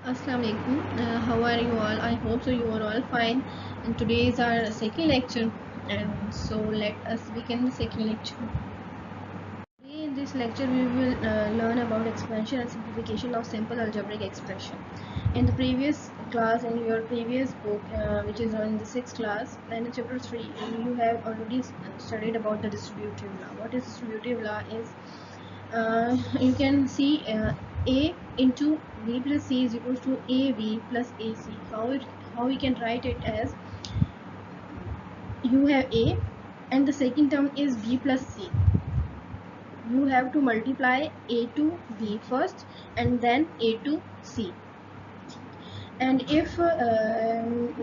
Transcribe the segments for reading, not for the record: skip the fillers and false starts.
Assalamu alaikum. How are you all? I hope so you are all fine. And today is our second lecture, and so let us begin the second lecture. Today in this lecture we will learn about expansion and simplification of simple algebraic expression. In the previous class, in your previous book, which is on the 6th class, and in chapter 3, you have already studied about the distributive law. What is distributive law is you can see a into b plus c is equals to ab plus ac. How we can write it as you have a and the second term is b plus c. You have to multiply a to b first and then a to c. And if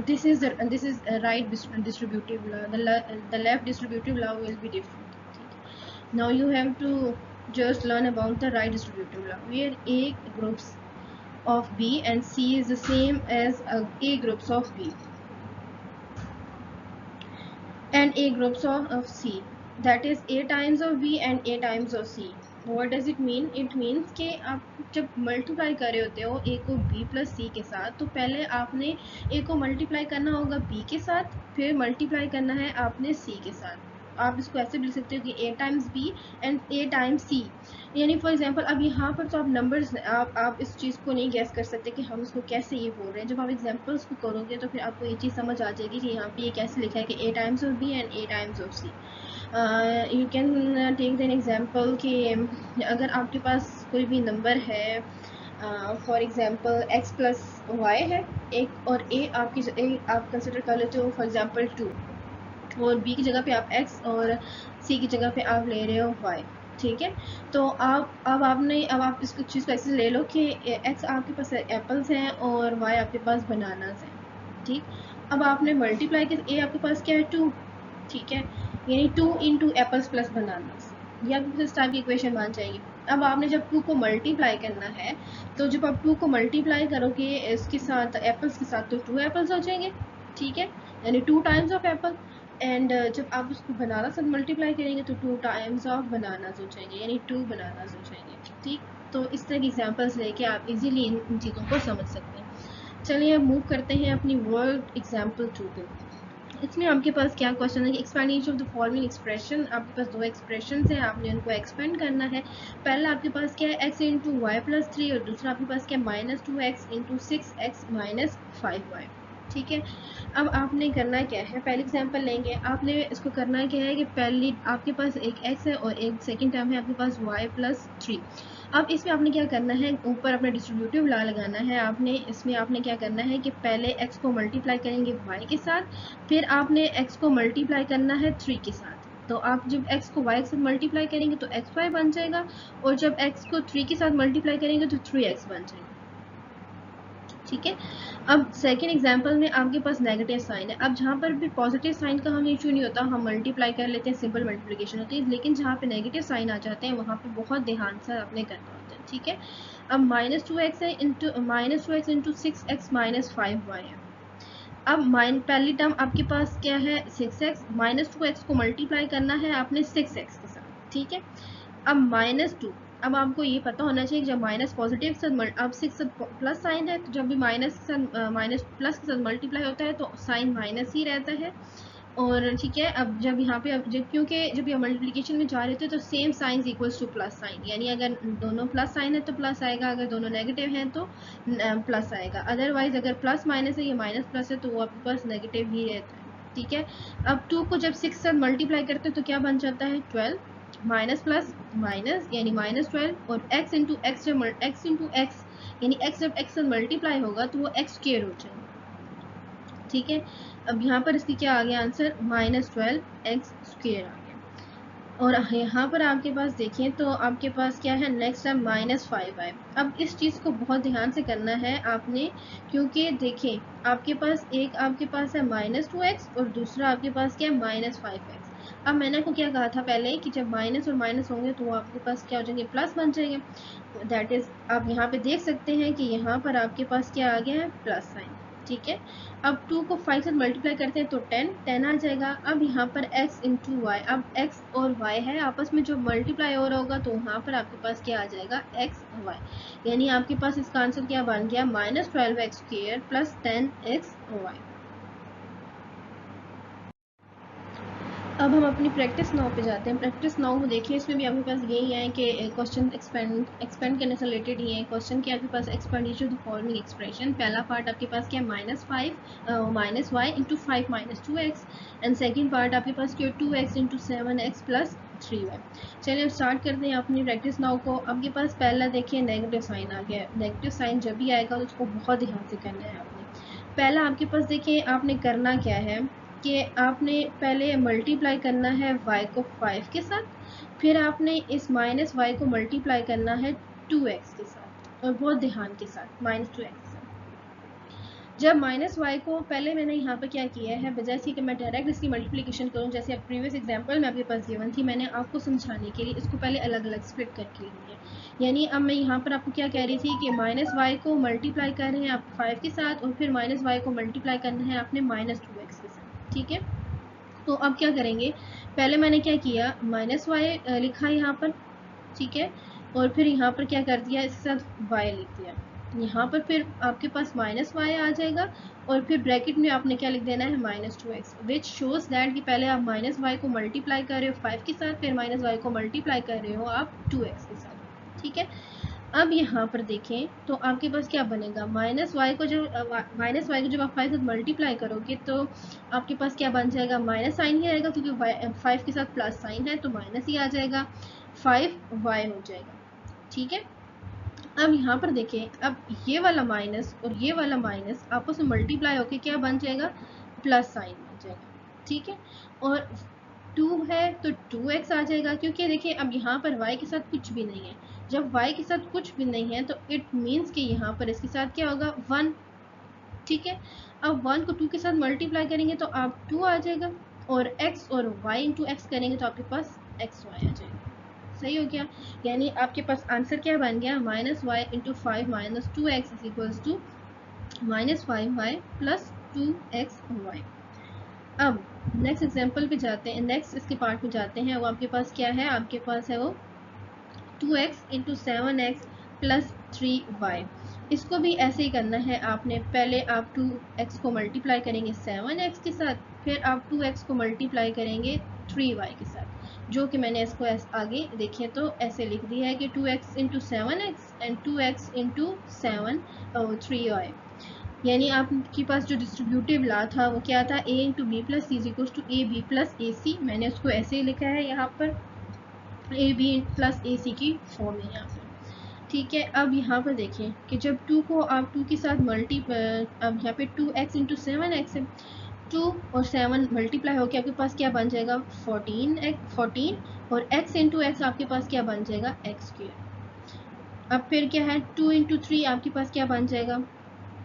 this is a right distributive law, the left distributive law will be different. Now you have to just learn about the right distributive law, where a groups of b and c is the same as a groups of b and a groups of c, that is a times of b and a times of c. What does it mean? It means कि आप जब multiply कर रहे होते हो a को b plus c के साथ, तो पहले आपने a को मल्टीप्लाई करना होगा b के साथ, फिर मल्टीप्लाई करना है आपने c के साथ. आप इसको ऐसे भी लिख सकते हो कि a times b and a times c. यानी फॉर एग्जांपल अब यहाँ पर तो आप नंबर्स आप इस चीज़ को नहीं गैस कर सकते कि हम इसको कैसे ये बोल रहे हैं. जब आप एग्जांपल्स को करोगे तो फिर आपको ये चीज़ समझ आ जाएगी कि यहाँ पे ये कैसे लिखा है कि a times of b and a times of c. You can take an example कि अगर आपके पास कोई भी नंबर है, for example x plus Y है एक, और आप कंसिडर कर लेते हो फॉर एग्जांपल 2, और b की जगह पे आप x और c की जगह पे आप ले रहे हो y. ठीक है, तो अब आप इसको चीज़ को ऐसे ले लो कि x आपके पास एप्पल्स हैं और y आपके पास बनानास हैं. ठीक, अब आपने मल्टीप्लाई किया, a आपके पास क्या है 2. ठीक है, यानी 2 इंटू एप्पल्स प्लस बनानास, ये आपके इस टाइप की इक्वेशन मान जाएगी. अब आपने जब 2 को मल्टीप्लाई करना है, तो जब आप 2 को मल्टीप्लाई करोगे इसके साथ एप्पल्स के साथ, तो 2 एप्पल्स हो जाएंगे. ठीक है, यानी 2 टाइम्स ऑफ एप्पल. एंड जब आप उसको बनाना साथ मल्टीप्लाई करेंगे तो 2 टाइम्स ऑफ बनानास हो जाएंगे, यानी 2 बनानास हो जाएंगे. ठीक, तो इस तरह की एग्जांपल्स लेके आप इजीली इन चीज़ों को समझ सकते हैं. चलिए अब मूव करते हैं अपनी वर्ड एग्जांपल 2 पे. इसमें आपके पास क्या क्वेश्चन है कि expenditure of the following expression. आपके पास दो एक्सप्रेशन है, आपने उनको एक्सपेंड करना है. पहला आपके पास क्या है x इंटू वाई प्लस 3, और दूसरा आपके पास क्या है -2x into 6x minus 5y. ठीक है, अब आपने करना क्या है, पहले एग्जांपल लेंगे. आपने इसको करना क्या है कि पहली आपके पास एक x है और एक सेकंड टर्म है आपके पास y प्लस 3. अब इसमें आपने क्या करना है, ऊपर अपना डिस्ट्रीब्यूटिव लॉ लगाना है. इसमें आपने क्या करना है कि पहले x को मल्टीप्लाई करेंगे y के साथ, फिर आपने x को मल्टीप्लाई करना है 3 के साथ. तो आप जब x को y के साथ मल्टीप्लाई करेंगे तो xy बन जाएगा, और जब x को 3 के साथ मल्टीप्लाई करेंगे तो 3x बन जाएगा. ठीक है, अब सेकेंड एग्जाम्पल में आपके पास नेगेटिव साइन है. अब जहाँ पर भी पॉजिटिव साइन का हमें इशू नहीं होता, हम मल्टीप्लाई कर लेते हैं, सिंपल मल्टीप्लिकेशन होती है. लेकिन जहाँ पे नेगेटिव साइन आ जाते हैं वहाँ पे बहुत ध्यान से आपने करना होता है. ठीक है, अब -2x है into -2x into 6x minus 5y है. अब पहली टर्म आपके पास क्या है 6x, -2x को मल्टीप्लाई करना है आपने 6x के साथ. ठीक है, अब -2, अब आपको ये पता होना चाहिए कि जब माइनस पॉजिटिव के साथ अब 6 प्लस साइन है, तो जब भी माइनस प्लस के साथ मल्टीप्लाई होता है तो साइन माइनस ही रहता है. और ठीक है, अब जब यहाँ पे क्योंकि जब ये मल्टीप्लिकेशन में जा रहे थे तो same sign equals to plus sign, यानी अगर दोनों प्लस साइन है तो प्लस आएगा, अगर दोनों नेगेटिव हैं तो प्लस आएगा. अदरवाइज अगर प्लस माइनस है या माइनस प्लस है तो वो आपके पास नेगेटिव ही रहता है. ठीक है, अब 2 को जब 6 से मल्टीप्लाई करते हैं तो क्या बन जाता है 12, माइनस प्लस माइनस यानी -12, और x इंटू एक्स जब यानी x जब x से मल्टीप्लाई होगा तो वो x स्क्वायर हो जाएगा. ठीक है, अब यहाँ पर इसकी क्या आ गया आंसर, -12x स्क्वायर आ गया. और यहाँ पर आपके पास देखें तो आपके पास क्या है नेक्स्ट है -5y. अब इस चीज़ को बहुत ध्यान से करना है आपने, क्योंकि देखें आपके पास है -2x और दूसरा आपके पास क्या है -5x. अब मैंने आपको क्या कहा था पहले कि जब माइनस और माइनस होंगे तो आपके पास क्या हो जाएंगे, प्लस बन जाएंगे. दैट इज़ आप यहाँ पे देख सकते हैं कि यहाँ पर आपके पास क्या आ गया है प्लस साइन. ठीक है। अब 2 को 5 से मल्टीप्लाई करते हैं तो 10 आ जाएगा। अब यहाँ पर x इंटू वाई, अब x और y है आपस में जो मल्टीप्लाई हो रहा होगा तो वहाँ पर आपके पास क्या आ जाएगा, x y, यानी आपके पास इसका आंसर क्या बन गया, -12x² प्लस 10xy। अब हम अपनी प्रैक्टिस नाउ पे जाते हैं। प्रैक्टिस नाउ में देखिए, इसमें भी आपके पास यही है कि क्वेश्चन एक्सपेंड करने से रिलेटेड ही है। क्वेश्चन क्या आपके पास, एक्सपेंडिचर द फॉलोइंग एक्सप्रेशन। पहला पार्ट आपके पास क्या, -5 minus Y into 5 minus 2x, and second part आपके पास क्या, 2x into 7x plus 3y। चलिए अब स्टार्ट करते हैं अपनी प्रैक्टिस नाउ को। आपके पास पहला देखिए नेगेटिव साइन आ गया। नेगेटिव साइन जब भी आएगा तो उसको बहुत ध्यान से करना है आपने। पहला आपके पास देखिए आपने करना क्या है कि आपने पहले मल्टीप्लाई करना है y को 5 के साथ, फिर आपने इस माइनस वाई को मल्टीप्लाई करना है 2x के साथ, और बहुत ध्यान के साथ -2x के साथ। जब माइनस वाई को, पहले मैंने यहाँ पर क्या किया है, बजाय इसके कि मैं डायरेक्ट इसकी मल्टीप्लिकेशन करूँ जैसे अब प्रीवियस एग्जांपल में आपके पास गिवन थी, मैंने आपको समझाने के लिए इसको पहले अलग अलग स्प्लिट करके ली है। यानी अब मैं यहाँ पर आपको क्या कह रही थी कि माइनस वाई को मल्टीप्लाई कर रहे हैं आप 5 के साथ, और फिर माइनस वाई को मल्टीप्लाई करना है आपने -2x के साथ। ठीक है, तो अब क्या करेंगे, पहले मैंने क्या किया, माइनस वाई लिखा यहाँ पर, ठीक है, और फिर यहाँ पर क्या कर दिया, इसके साथ y लिख दिया। यहाँ पर फिर आपके पास -y आ जाएगा, और फिर ब्रैकेट में आपने क्या लिख देना है, -2x, विच शोज दैट कि पहले आप -y को मल्टीप्लाई कर रहे हो 5 के साथ, फिर -y को मल्टीप्लाई कर रहे हो आप 2x के साथ। ठीक है, अब यहाँ पर देखें तो आपके पास क्या बनेगा, -y को जब आप 5 के साथ मल्टीप्लाई करोगे तो आपके पास क्या बन जाएगा, माइनस साइन ही रहेगा, क्योंकि 5 के साथ प्लस साइन है तो माइनस ही आ जाएगा, 5y हो जाएगा। ठीक है, अब यहाँ पर देखें, अब ये वाला माइनस और ये वाला माइनस आपस में मल्टीप्लाई होके क्या बन जाएगा, प्लस साइन बन जाएगा। ठीक है, और 2 है तो 2x आ जाएगा, क्योंकि देखिए अब यहाँ पर y के साथ कुछ भी नहीं है। जब y के साथ कुछ भी नहीं है तो इट मीन्स कि यहाँ पर इसके साथ क्या होगा, 1। ठीक है, अब 1 को 2 के साथ मल्टीप्लाई करेंगे तो आप 2 आ जाएगा, और x और y इंटू एक्स करेंगे तो आपके पास xy आ जाएगा। सही हो गया, यानी आपके पास आंसर क्या बन गया, -y into 5 minus 2x is equals to -5y plus 2xy। अब नेक्स्ट एग्जांपल पे जाते हैं, नेक्स्ट इसके पार्ट में जाते हैं। वो आपके पास क्या है, आपके पास है वो 2x into 7x plus 3y। इसको भी ऐसे ही करना है आपने, पहले आप 2x को मल्टीप्लाई करेंगे 7x के साथ, फिर आप 2x को मल्टीप्लाई करेंगे 3y के साथ, जो कि मैंने इसको आगे देखिए तो ऐसे लिख दिया है कि 2x into 7x and 2x into 3y। यानी आपके पास जो डिस्ट्रीब्यूटिव लॉ था वो क्या था, a into B plus C is equal to A B plus A C. मैंने उसको ऐसे ही लिखा है यहाँ पर, ए बी प्लस ए सी की फॉर्म है यहाँ पर। ठीक है, अब यहाँ पर देखें कि जब 2 को आप 2 के साथ अब यहाँ पे 2x इंटू 7x है, 2 और 7 मल्टीप्लाई होकर आपके पास क्या बन जाएगा, 14, और x इंटू एक्स आपके पास क्या बन जाएगा, x²। अब फिर क्या है, 2 इंटू 3 आपके पास क्या बन जाएगा,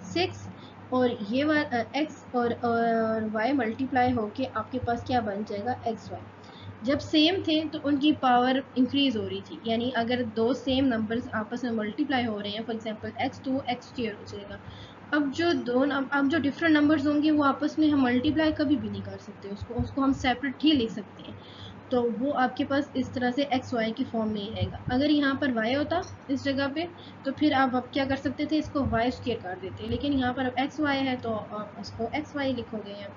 6, और ये x और y मल्टीप्लाई होके आपके पास क्या बन जाएगा, xy। जब सेम थे तो उनकी पावर इंक्रीज हो रही थी, यानी अगर दो सेम नंबर्स आपस में मल्टीप्लाई हो रहे हैं, फॉर एग्जांपल x तो x² हो जाएगा। अब जो डिफरेंट नंबर्स होंगे वो आपस में हम मल्टीप्लाई कभी भी नहीं कर सकते, उसको हम सेपरेट ही लिख सकते हैं। तो वो आपके पास इस तरह से एक्स वाई की फॉर्म में ही रहेगा। अगर यहाँ पर y होता इस जगह पे तो फिर आप अब क्या कर सकते थे, इसको y² कर देते, लेकिन यहाँ पर अब एक्स वाई है तो आप इसको एक्स वाई लिखोगे यहाँ।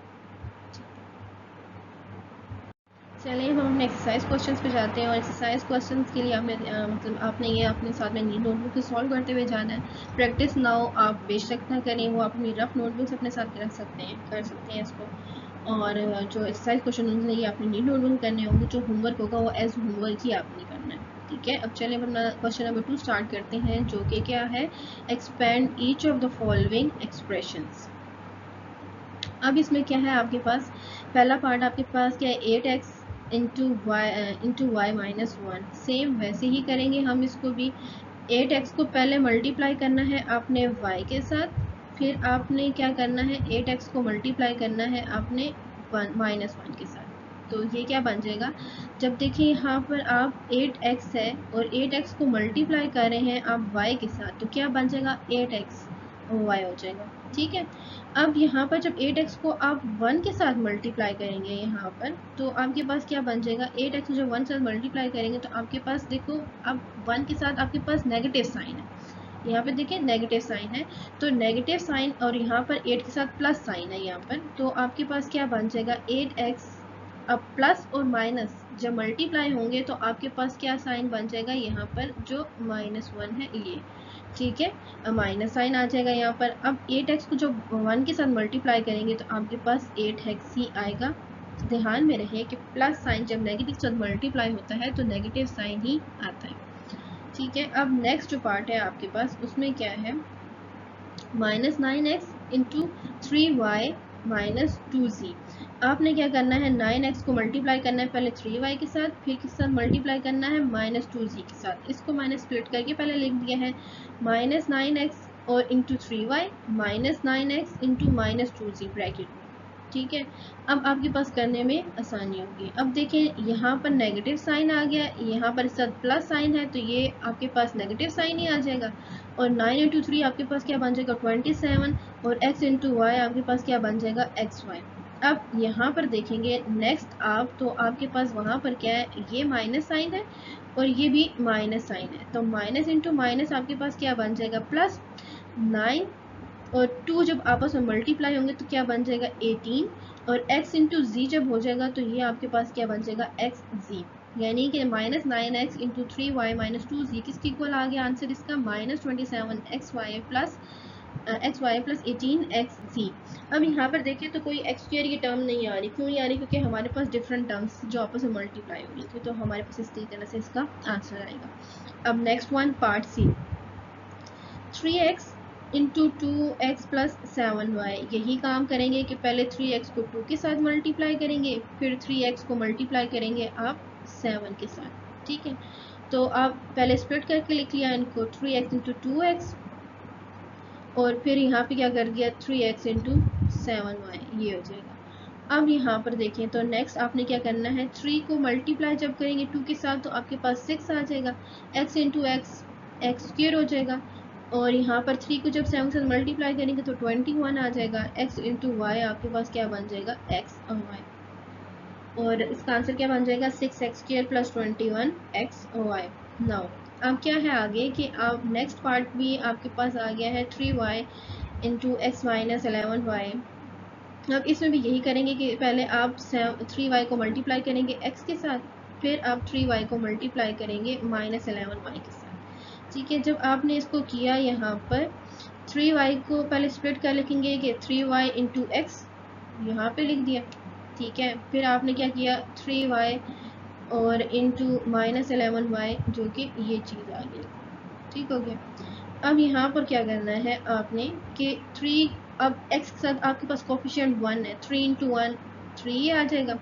चलिए हम अपने एक्सरसाइज क्वेश्चंस पे जाते हैं, और एक्सरसाइज क्वेश्चंस के लिए मतलब आपने ये अपने साथ में नोटबुक सॉल्व करते हुए जाना है। प्रैक्टिस नाउ आप बेशक ना करें, वो अपनी रफ नोटबुक्स अपने साथ रख सकते हैं, कर सकते हैं इसको। और जो एक्सरसाइज क्वेश्चन होंगे ये आपने नीड नोटबुक करने होंगे, जो होमवर्क होगा वो एज होमवर्क ही आपने करना है। ठीक है, अब चलिए अपना क्वेश्चन नंबर 2 स्टार्ट करते हैं, जो कि क्या है, expand each of the following expressions. अब इसमें क्या है आपके पास, पहला पार्ट आपके पास क्या है, 8x into Y minus 1। Same वैसे ही करेंगे हम इसको भी। 8x को पहले मल्टीप्लाई करना है आपने y के साथ, फिर आपने क्या करना है, 8x को मल्टीप्लाई करना है आपने -1 के साथ। तो ये क्या बन जाएगा, जब देखिए यहाँ पर आप 8x है और 8x को मल्टीप्लाई कर रहे हैं आप y के साथ, तो क्या बन जाएगा, 8x वाई हो जाएगा। ठीक है, अब यहाँ पर जब 8x को आप 1 के साथ मल्टीप्लाई करेंगे यहाँ पर, तो आपके पास क्या बन जाएगा, 8x को जब 1 के साथ मल्टीप्लाई करेंगे तो आपके पास देखो अब 1 के साथ आपके पास नेगेटिव साइन है, यहाँ पे देखिए नेगेटिव साइन है, तो नेगेटिव साइन और यहाँ पर 8 के साथ प्लस साइन है यहाँ पर, तो आपके पास क्या बन जाएगा 8x। अब प्लस और माइनस जब मल्टीप्लाई होंगे तो आपके पास क्या साइन बन जाएगा यहाँ पर, जो -1 है ये। ठीक है, माइनस साइन आ जाएगा यहाँ पर। अब 8x को जब 1 के साथ मल्टीप्लाई करेंगे तो आपके पास 8x ही आएगा। ध्यान में रहे कि प्लस साइन जब नेगेटिव के साथ मल्टीप्लाई होता है तो नेगेटिव साइन ही आता है। ठीक है, अब नेक्स्ट जो पार्ट है आपके पास उसमें क्या है, -9x into 3y minus 2z। आपने क्या करना है, 9x को मल्टीप्लाई करना है पहले 3y के साथ, फिर किस साथ मल्टीप्लाई करना है -2z के साथ। इसको मैंने स्प्लिट करके पहले लिख दिया है, -9x और into 3y -9x into -2z bracket में। ठीक है, अब आपके पास करने में आसानी होगी। अब देखें यहाँ पर नेगेटिव साइन आ गया, यहाँ पर साथ प्लस साइन है, तो ये आपके पास नेगेटिव साइन ही आ जाएगा। और 9 इंटू 3 आपके पास क्या बन जाएगा 27, और x इंटू वाई आपके पास क्या बन जाएगा xy। अब यहाँ पर देखेंगे नेक्स्ट आप, तो आपके पास वहाँ पर क्या है, ये माइनस साइन है और ये भी माइनस साइन है, तो माइनस इंटू माइनस आपके पास क्या बन जाएगा प्लस। 9 और 2 जब आपस में मल्टीप्लाई होंगे तो क्या बन जाएगा 18, और x इंटू जी जब हो जाएगा तो ये आपके पास क्या बन जाएगा xz, यानी कि -9x into 3y minus 2z किसके इक्वल आ गया आंसर इसका, -27xy plus xy plus 18xz। अब यहाँ पर देखिए तो कोई x स्क्वायर की टर्म नहीं आ रही, क्यों नहीं आ रही, क्योंकि हमारे पास डिफरेंट टर्म्स जो आपस में मल्टीप्लाई हो रही थी, तो हमारे पास इस तरह से इसका आंसर आएगा। अब next one part C, 3x into 2x plus 7y। यही काम करेंगे कि पहले 3x को 2 के साथ मल्टीप्लाई करेंगे, फिर 3x को मल्टीप्लाई करेंगे आप 7 के साथ। ठीक है, तो आप पहले स्प्लिट करके लिख लिया इनको, 3x इंटू 2x, और फिर यहाँ पे क्या कर दिया 3x इंटू 7y, ये हो जाएगा। अब यहाँ पर देखें तो नेक्स्ट आपने क्या करना है, 3 को मल्टीप्लाई जब करेंगे 2 के साथ तो आपके पास 6 आ जाएगा, x इंटू एक्स स्क्वेयर हो जाएगा, और यहाँ पर 3 को जब 7 से मल्टीप्लाई करेंगे तो 21 आ जाएगा, x इंटू वाई आपके पास क्या बन जाएगा x और y, और इसका आंसर क्या बन जाएगा 6x square plus 21x y। Now अब क्या है आगे कि आप नेक्स्ट पार्ट भी आपके पास आ गया है 3y into x minus 11y। अब इसमें भी यही करेंगे कि पहले आप 3y को मल्टीप्लाई करेंगे x के साथ, फिर आप 3y को मल्टीप्लाई करेंगे -11y के साथ। ठीक है, जब आपने इसको किया यहाँ पर 3y को पहले स्प्लिट कर लिखेंगे कि 3y इंटू एक्स, यहाँ पे लिख दिया। ठीक है, फिर आपने क्या किया 3y और इंटू -11y, जो कि ये चीज़ आ गई। ठीक हो गया। अब यहाँ पर क्या करना है आपने कि 3, अब x के साथ आपके पास कोफिशिएंट 1 है, 3 इंटू 1 3 आ जाएगा,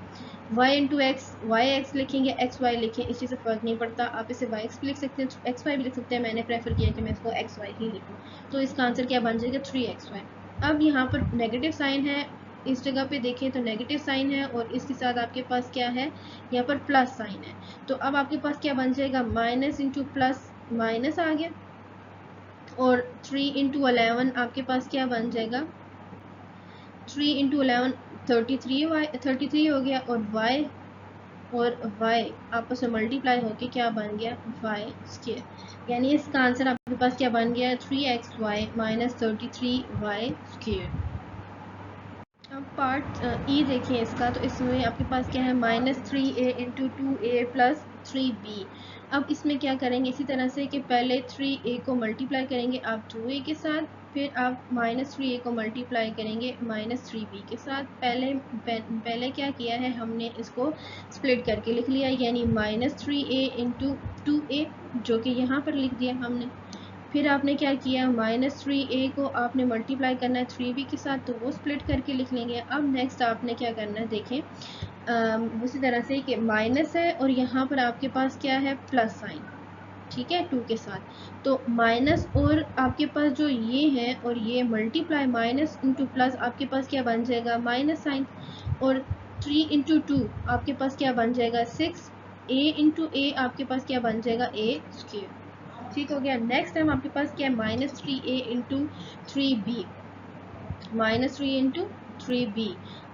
y into X Y X लिखेंगे, एक्स वाई लिखें, इस चीज़ से फ़र्क नहीं पड़ता, आप इसे वाई एक्स भी लिख सकते हैं, एक्स वाई भी लिख सकते हैं, मैंने प्रेफर किया कि मैं इसको एक्स वाई ही लिखूँ, तो इसका आंसर क्या बन जाएगा 3xy। अब यहाँ पर नेगेटिव साइन है, इस जगह पे देखें तो नेगेटिव साइन है, और इसके साथ आपके पास क्या है यहाँ पर प्लस साइन है, तो अब आपके पास क्या बन जाएगा माइनस इंटू प्लस माइनस आ गया, और 3 इंटू 11 आपके पास क्या बन जाएगा 3 इंटू 11 33 हो गया, और y आपस में मल्टीप्लाई होके क्या बन गया y स्क्वायर, यानी इसका आंसर आपके पास क्या बन गया 3xy माइनस 33y स्क्वायर। अब पार्ट ई देखें इसका, तो इसमें आपके पास क्या है -3a into 2a plus 3b। अब इसमें क्या करेंगे इसी तरह से कि पहले 3a को मल्टीप्लाई करेंगे आप 2a के साथ, फिर आप -3a को मल्टीप्लाई करेंगे -3b के साथ। पहले क्या किया है हमने इसको स्प्लिट करके लिख लिया, यानी -3a इंटू 2a, जो कि यहाँ पर लिख दिया हमने। फिर आपने क्या किया -3a को आपने मल्टीप्लाई करना है 3b के साथ, तो वो स्प्लिट करके लिख लेंगे। अब नेक्स्ट आपने क्या करना है देखें उसी तरह से कि माइनस है और यहाँ पर आपके पास क्या है प्लस साइन, ठीक है 2 के साथ, तो माइनस और आपके पास जो ये है और ये मल्टीप्लाई माइनस इंटू प्लस आपके पास क्या बन जाएगा माइनस साइन, और 3 इंटू 2 आपके पास क्या बन जाएगा 6, a इंटू a आपके पास क्या बन जाएगा a स्क्वायर। ठीक हो गया। नेक्स्ट टाइम आपके पास क्या है, -3a into 3b, -3 into 3b।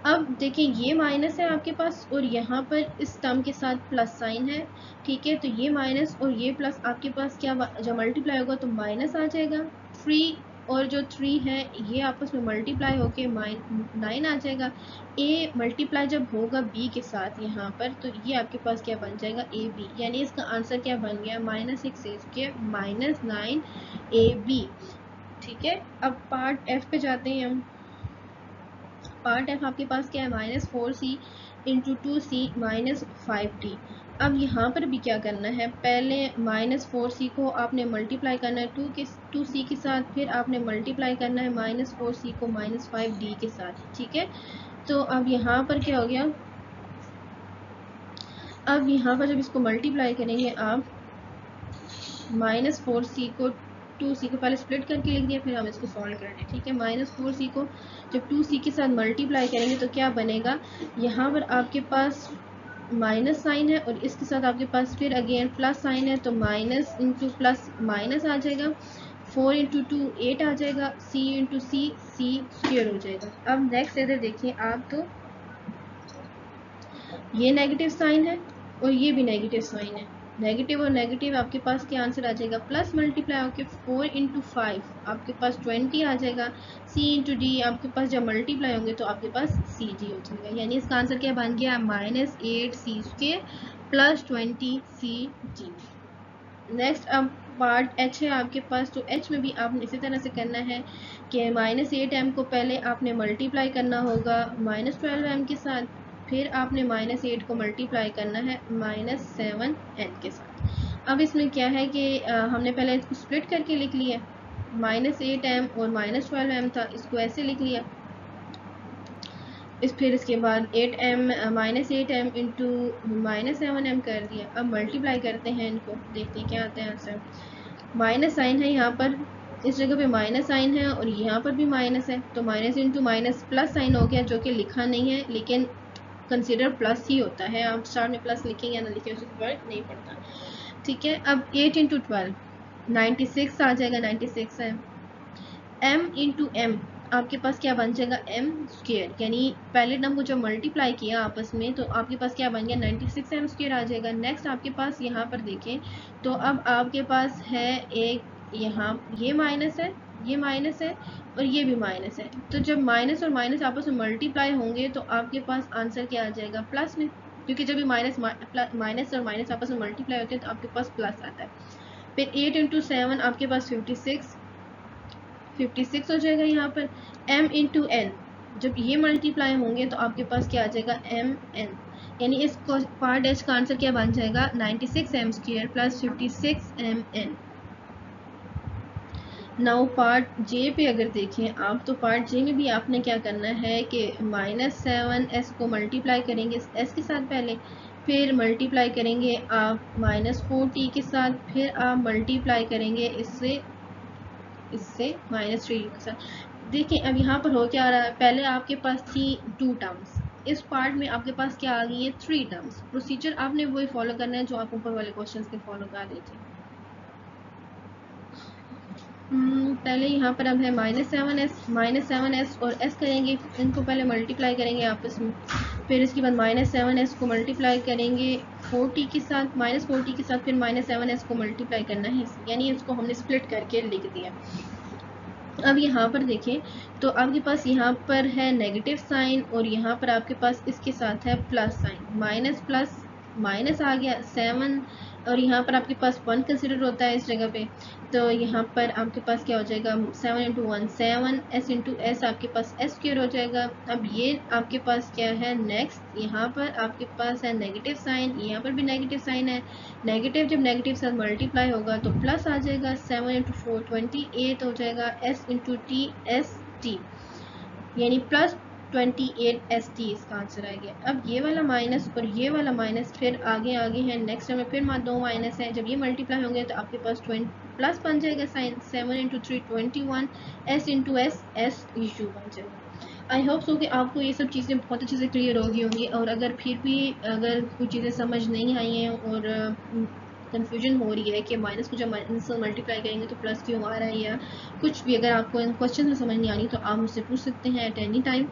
अब देखिए ये माइनस है आपके पास और यहाँ पर इस टर्म के साथ प्लस साइन है, ठीक है। तो ये माइनस और ये प्लस आपके पास क्या, जब मल्टीप्लाई होगा तो माइनस आ जाएगा। 3 और जो 3 है ये आपस में मल्टीप्लाई होके 9 आ जाएगा। ए मल्टीप्लाई जब होगा बी के साथ यहाँ पर, तो ये आपके पास क्या बन जाएगा, ए बी। यानी इसका आंसर क्या बन गया, -6a² -9ab। ठीक है। अब पार्ट एफ पे जाते हैं हम। पार्ट एफ आपके पास क्या है, -4c इंटू 2c -5d। अब यहाँ पर भी क्या करना है, पहले -4c को आपने मल्टीप्लाई करना है 2c के साथ, फिर आपने मल्टीप्लाई करना है -4c को -5d के साथ, ठीक है। तो अब यहाँ पर क्या हो गया, अब यहाँ पर जब इसको मल्टीप्लाई करेंगे आप, -4c को 2c को पहले स्प्लिट करके लिख दिया, फिर हम इसको सॉल्व कर रहे हैं, ठीक है। -4c को जब 2c के साथ मल्टीप्लाई करेंगे तो क्या बनेगा, यहाँ पर आपके पास माइनस साइन है और इसके साथ आपके पास फिर अगेन प्लस साइन है, तो माइनस इंटू प्लस माइनस आ जाएगा। 4 इंटू 2 8 आ जाएगा। c इंटू सी स्क्वायर हो जाएगा। अब नेक्स्ट इधर देखिए आप, तो ये नेगेटिव साइन है और ये भी नेगेटिव साइन है। नेगेटिव और नेगेटिव आपके पास क्या आंसर आ जाएगा, प्लस मल्टीप्लाई होके 4 इंटू 5 आपके पास 20 आ जाएगा। c इंटू डी आपके पास जब मल्टीप्लाई होंगे तो आपके पास सी डी हो जाएगा। यानी इसका आंसर क्या बन गया, -8c² +20cd। नेक्स्ट अब पार्ट एच है आपके पास। तो एच में भी आपने इसी तरह से करना है कि -8m को पहले आपने मल्टीप्लाई करना होगा -12m के साथ, फिर आपने -8 को मल्टीप्लाई करना है -7n के साथ। अब इसमें क्या है कि हमने पहले इसको स्प्लिट करके लिख लिया, -8m और -12m था, इसको ऐसे लिख लिया। फिर इसके बाद 8m -8m इंटू -7m कर दिया। अब मल्टीप्लाई करते हैं इनको, देखते हैं क्या आता है आंसर। माइनस साइन है यहाँ पर, इस जगह पे माइनस साइन है और यहाँ पर भी माइनस है, तो minus into minus plus sign हो गया, जो कि लिखा नहीं है लेकिन कंसिडर प्लस ही होता है। आप स्टार्ट में प्लस लिखें या ना लिखें उससे फर्क नहीं पड़ता, ठीक है। अब 8 इंटू 12 96 आ जाएगा, 96 है। m इंटू एम आपके पास क्या बन जाएगा, m स्क्वेयर। यानी पहले टर्म को जब मल्टीप्लाई किया आपस में तो आपके पास क्या बन गया, 96m स्क्वेयर आ जाएगा। नेक्स्ट आपके पास यहाँ पर देखें तो अब आपके पास है एक, यहाँ ये माइनस है, ये माइनस है और ये भी माइनस है। तो जब माइनस और माइनस आपस में मल्टीप्लाई होंगे तो आपके पास आंसर क्या आ जाएगा, प्लस में, क्योंकि जब भी माइनस और माइनस आपस में मल्टीप्लाई होते हैं तो आपके पास प्लस आता है। फिर 8 इंटू 7 आपके पास 56 हो जाएगा। यहाँ पर m इंटू एन जब ये मल्टीप्लाई होंगे तो आपके पास क्या आ जाएगा, mn। यानी इस पार्ट एच का आंसर क्या बन जाएगा, 96m square plus 56mn। Now part J पे अगर देखें आप, तो पार्ट जे में भी आपने क्या करना है कि -7s को मल्टीप्लाई करेंगे s के साथ पहले, फिर मल्टीप्लाई करेंगे आप -4t के साथ, फिर आप मल्टीप्लाई करेंगे इससे -3 के साथ। देखिए अब यहाँ पर हो क्या रहा है, पहले आपके पास थी 2 टर्म्स, इस पार्ट में आपके पास क्या आ गई है, 3 टर्म्स। प्रोसीजर आपने वही फॉलो करना है जो आप ऊपर वाले क्वेश्चंस के फॉलो कर रहे थे। पहले यहाँ पर अब है -7s और s करेंगे, इनको पहले मल्टीप्लाई करेंगे आपस में, फिर इसके बाद -7s को मल्टीप्लाई करेंगे 4t के साथ, -4t के साथ, फिर -7s को मल्टीप्लाई करना है, यानी इसको हमने स्प्लिट करके लिख दिया। अब यहाँ पर देखें तो आपके पास यहाँ पर है नेगेटिव साइन और यहाँ पर आपके पास इसके साथ है plus sign, minus plus minus आ गया 7 और यहाँ पर आपके पास 1 कंसिडर होता है इस जगह पे, तो यहाँ पर आपके पास क्या हो जाएगा, 7 इंटू 1 7, s इंटू एस आपके पास s स्क्वायर हो जाएगा। अब ये आपके पास क्या है, नेक्स्ट यहाँ पर आपके पास है नेगेटिव साइन, यहाँ पर भी नेगेटिव साइन है। नेगेटिव जब नेगेटिव साथ मल्टीप्लाई होगा तो प्लस आ जाएगा, 7 इंटू 4 28 हो जाएगा, s into T S T, यानी +28st इसका आंसर आ गया। अब ये वाला माइनस और ये वाला माइनस फिर आगे है, नेक्स्ट में फिर 2 माइनस है, जब ये मल्टीप्लाई होंगे तो आपके पास प्लस बन जाएगा sign, 7 into 3 21, s into S इशू बन जाएगा। आई होप सो कि आपको ये सब चीज़ें बहुत अच्छे से क्लियर होगी होंगी, और अगर फिर भी अगर कुछ चीज़ें समझ नहीं आई हैं और कन्फ्यूजन हो रही है कि माइनस को जब माइनस से मल्टीप्लाई करेंगे तो प्लस क्यों आ रहा है, या कुछ भी अगर आपको इन क्वेश्चन में समझ नहीं आ रही तो आप मुझसे पूछ सकते हैं एट एनी टाइम।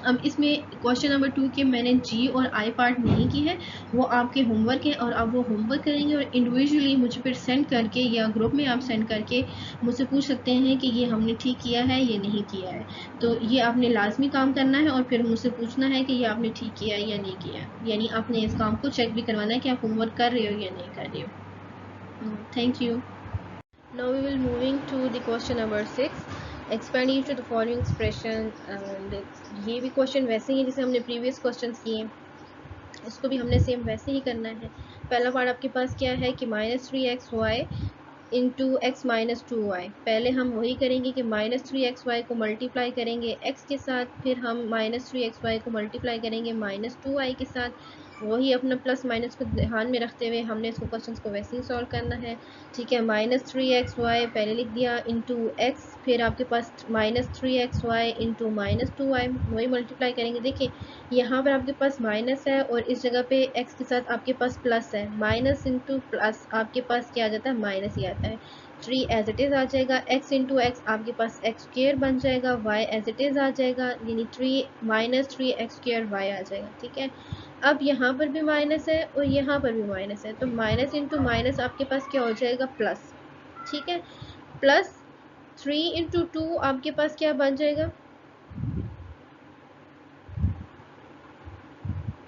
अब इसमें क्वेश्चन नंबर 2 के मैंने जी और आई पार्ट नहीं की है, वो आपके होमवर्क है और आप वो होमवर्क करेंगे और इंडिविजुअली मुझे फिर सेंड करके या ग्रुप में आप सेंड करके मुझसे पूछ सकते हैं कि ये हमने ठीक किया है या नहीं किया है। तो ये आपने लाजमी काम करना है और फिर मुझसे पूछना है कि ये आपने ठीक किया है या नहीं किया है, यानी आपने इस काम को चेक भी करवाना है कि आप होमवर्क कर रहे हो या नहीं कर रहे हो। Thank you. Now we will moving to the question number 6. Expand each of the following expression, and ये भी क्वेश्चन वैसे ही है जैसे हमने प्रीवियस क्वेश्चंस किए हैं, इसको भी हमने सेम वैसे ही करना है। पहला पार्ट आपके पास क्या है कि -3xy into x minus 2y। पहले हम वही करेंगे कि -3xy को मल्टीप्लाई करेंगे x के साथ, फिर हम -3xy को मल्टीप्लाई करेंगे -2y के साथ। वही अपना प्लस माइनस को ध्यान में रखते हुए हमने इसको क्वेश्चंस को वैसे ही सॉल्व करना है। ठीक है, -3xy पहले लिख दिया इंटू एक्स, फिर आपके पास -3xy इंटू -2y, वही मल्टीप्लाई करेंगे। देखिए यहाँ पर आपके पास माइनस है और इस जगह पे x के साथ आपके पास प्लस है, माइनस इंटू प्लस आपके पास क्या आ जाता है, माइनस ही आता है। 3 एज इट इज़ आ जाएगा, x इंटू एक्स आपके पास एक्स स्क्र बन जाएगा, y एज इट इज़ आ जाएगा, यानी 3 -3 एक्स स्क्र y आ जाएगा। ठीक है, अब यहाँ पर भी माइनस है और यहाँ पर भी माइनस है, तो माइनस इंटू माइनस आपके पास क्या हो जाएगा, प्लस। ठीक है, प्लस 3 इंटू 2 आपके पास क्या बन जाएगा,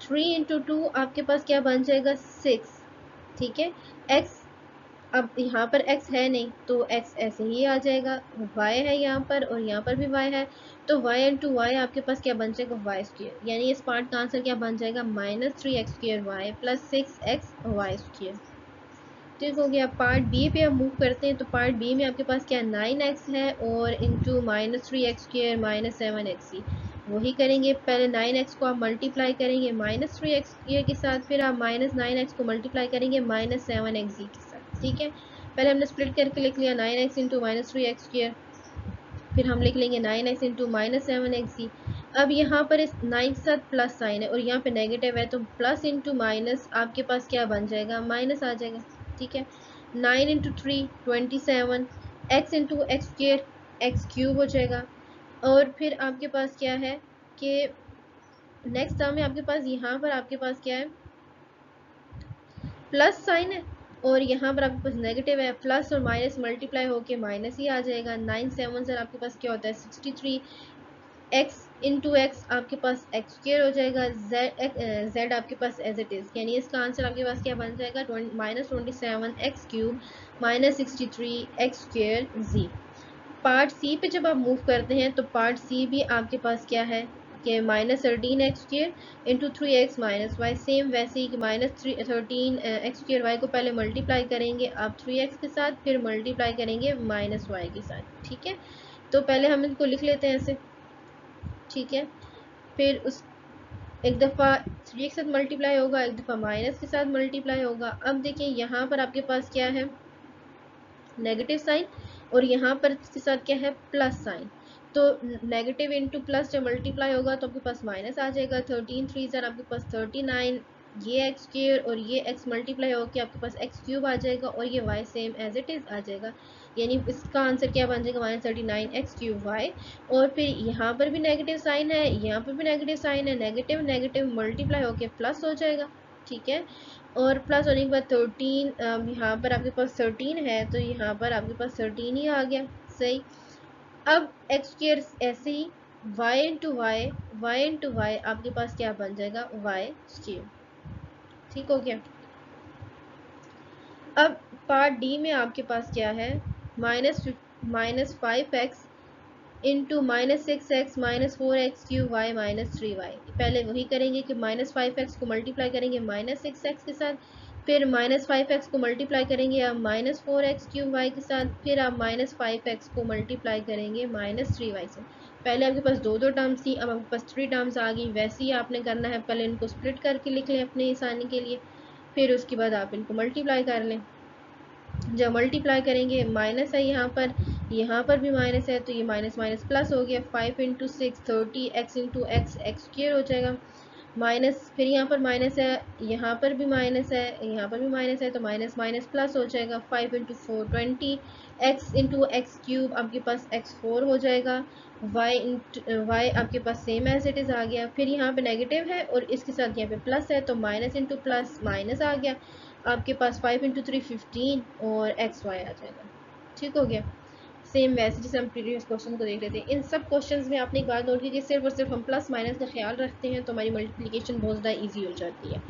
3 इंटू 2 आपके पास क्या बन जाएगा, 6। ठीक है, x अब यहाँ पर x है नहीं तो x ऐसे ही आ जाएगा, y है यहाँ पर और यहाँ पर भी y है, तो y इंटू वाई आपके पास क्या बन जाएगा, वाई स्क्वायर, यानी इस पार्ट का आंसर क्या बन जाएगा, -3x² प्लस 6xy²। ठीक हो गया। पार्ट बी पे अब मूव करते हैं, तो पार्ट बी में आपके पास क्या 9x है और इंटू -3x² -7x। वही करेंगे, पहले 9x को आप मल्टीप्लाई करेंगे -3x² के साथ, फिर आप -9x को मल्टीप्लाई करेंगे -7x के साथ। ठीक है, पहले हमने स्प्लिट करके लिख लिया 9x इंटू -3x², फिर हम लिख लेंगे 9x इंटू -7x। अब यहाँ पर इस 9 के साथ प्लस साइन है और यहाँ पे नेगेटिव है, तो प्लस इंटू माइनस आपके पास क्या बन जाएगा, माइनस आ जाएगा। ठीक है, 9 into 3 27, x into x square x cube हो जाएगा। और फिर आपके पास क्या है कि नेक्स्ट टर्म में आपके पास यहाँ पर आपके पास क्या है, प्लस साइन है और यहाँ पर आपके पास नेगेटिव है, प्लस और माइनस मल्टीप्लाई होके माइनस ही आ जाएगा। 9 7 सर आपके पास क्या होता है, 63, x इंटू एक्स आपके पास एक्स स्क्र हो जाएगा, z आपके पास एज इट इज़, यानी इसका आंसर आपके पास क्या बन जाएगा, -27x³ -63x² z। पार्ट सी पे जब आप मूव करते हैं तो पार्ट सी भी आपके पास क्या है कि -13x² into 3x -y, same वैसे ही कि -13x² को पहले मल्टीप्लाई करेंगे आप 3x के साथ, फिर मल्टीप्लाई करेंगे -y के साथ। ठीक है, तो पहले हम इनको लिख लेते हैं ऐसे। ठीक है, फिर उस एक दफ़ा 3 के साथ मल्टीप्लाई होगा, एक दफ़ा माइनस के साथ मल्टीप्लाई होगा। अब देखिए यहाँ पर आपके पास क्या है, नेगेटिव साइन, और यहाँ पर इसके साथ क्या है, प्लस साइन। तो नेगेटिव इंटू प्लस जब मल्टीप्लाई होगा तो आपके पास माइनस आ जाएगा, 13 3 सर आपके पास 39, ये एक्स स्क्र और ये एक्स मल्टीप्लाई होकर आपके पास एक्स क्यूब आ जाएगा और ये Y same as it is आ जाएगा, यानी इसका आंसर क्या बन जाएगा, -39x³ और फिर यहाँ पर भी नेगेटिव साइन है, यहाँ पर भी नेगेटिव साइन है, नेगेटिव नेगेटिव मल्टीप्लाई होकर प्लस हो जाएगा। ठीक है, और प्लस होने के बाद 13, यहाँ पर आपके पास 13 है तो यहाँ पर आपके पास 13 ही आ गया। सही, अब एक्स स्क्र ऐसे ही y इंटू वाई आपके पास क्या बन जाएगा, वाई स्क्र। ठीक हो गया। अब पार्ट डी में आपके पास क्या है, -5x into -6x -4x³ y -3y। पहले वही करेंगे कि -5x को मल्टीप्लाई करेंगे -6x के साथ, फिर -5x को मल्टीप्लाई करेंगे आप -4x³ y के साथ, फिर आप -5x को मल्टीप्लाई करेंगे -3y से। पहले आपके पास दो टर्म्स थी, अब आपके पास 3 टर्म्स आ गई। वैसे ही आपने करना है, पहले इनको स्प्लिट करके लिख लें अपने आसानी के लिए, फिर उसके बाद आप इनको मल्टीप्लाई कर लें। जब मल्टीप्लाई करेंगे माइनस है यहाँ पर भी माइनस है, तो ये माइनस माइनस प्लस हो गया। 5 into 6 30, x into x x square हो जाएगा। माइनस, फिर यहाँ पर माइनस है, यहाँ पर भी माइनस है, यहाँ पर भी माइनस है, तो माइनस माइनस प्लस हो जाएगा। 5 × 4 20, x⁻x³ आपके पास x4 हो जाएगा। y आपके पास सेम एज इट इज़ आ गया। फिर यहाँ पे नेगेटिव है और इसके साथ यहाँ पे प्लस है, तो माइनस इंटू प्लस माइनस आ गया आपके पास। 5 × 3 15 और xy आ जाएगा। ठीक हो गया। सेम वैसे जैसे हम प्रीवियस क्वेश्चन को देख रहे थे, इन सब क्वेश्चंस में आपने एक बात नोट कीजिए, सिर्फ और सिर्फ हम प्लस माइनस का ख्याल रखते हैं तो हमारी मल्टीप्लिकेशन बहुत ज़्यादा ईजी हो जाती है।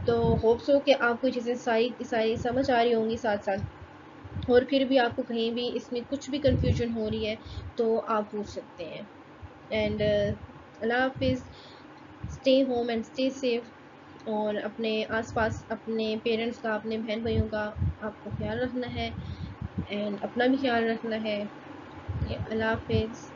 तो होप्स हो कि आपको चीज़ें सारी सारी समझ आ रही होंगी साथ साथ, और फिर भी आपको कहीं भी इसमें कुछ भी कंफ्यूजन हो रही है तो आप पूछ सकते हैं। एंड अल्लाह हाफिज़, stay home and stay safe, और अपने आसपास अपने पेरेंट्स का, अपने बहन भाइयों का आपको ख्याल रखना है, एंड अपना भी ख्याल रखना है। अल्लाह हाफिज़।